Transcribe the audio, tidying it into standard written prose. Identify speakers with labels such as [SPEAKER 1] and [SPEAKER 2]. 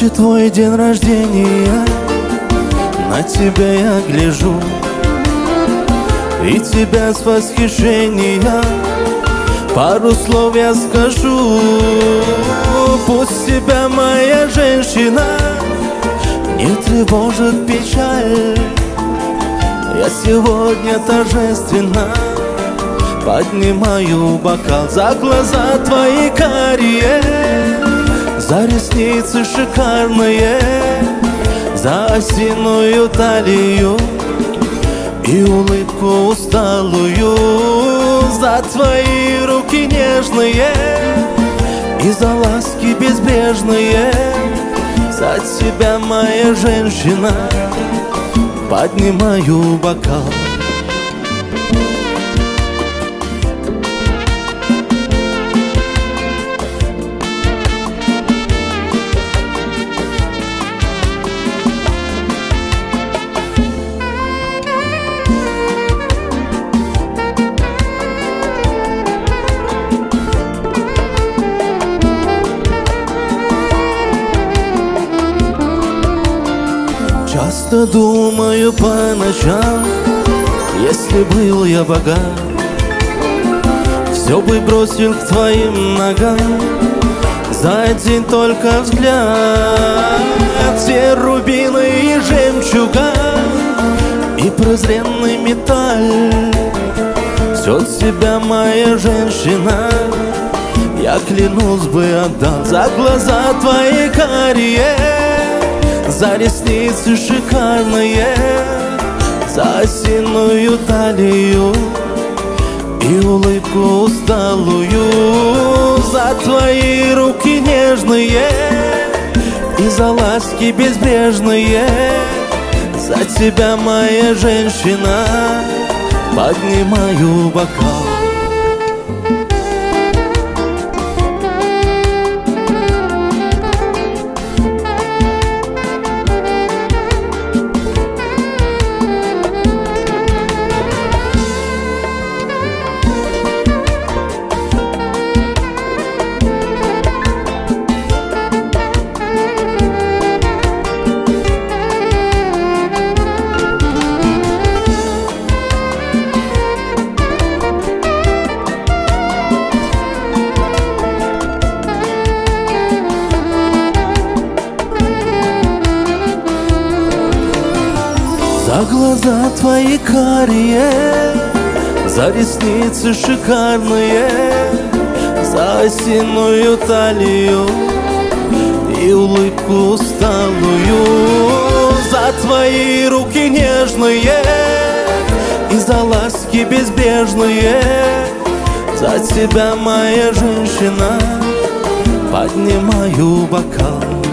[SPEAKER 1] Нынче твой день рождения, на тебя я гляжу, и тебя с восхищения пару слов я скажу. Пусть тебя, моя женщина, не тревожит печаль. Я сегодня торжественно поднимаю бокал за глаза твои карие, за ресницы шикарные, за осиную талию и улыбку усталую, за твои руки нежные и за ласки безбрежные. За тебя, моя женщина, поднимаю бокал. Часто думаю по ночам, если был я богат, все бы бросил к твоим ногам за один только взгляд. Все рубины и жемчуга и презренный металл, все тебя, моя женщина, я клянусь бы отдал за глаза твои карие, за ресницы шикарные, за осиную талию и улыбку усталую, за твои руки нежные и за ласки безбрежные. За тебя, моя женщина, поднимаю бокал. За глаза твои карие, за ресницы шикарные, за осиную талию и улыбку усталую, за твои руки нежные и за ласки безбрежные. За тебя, моя женщина, поднимаю бокал.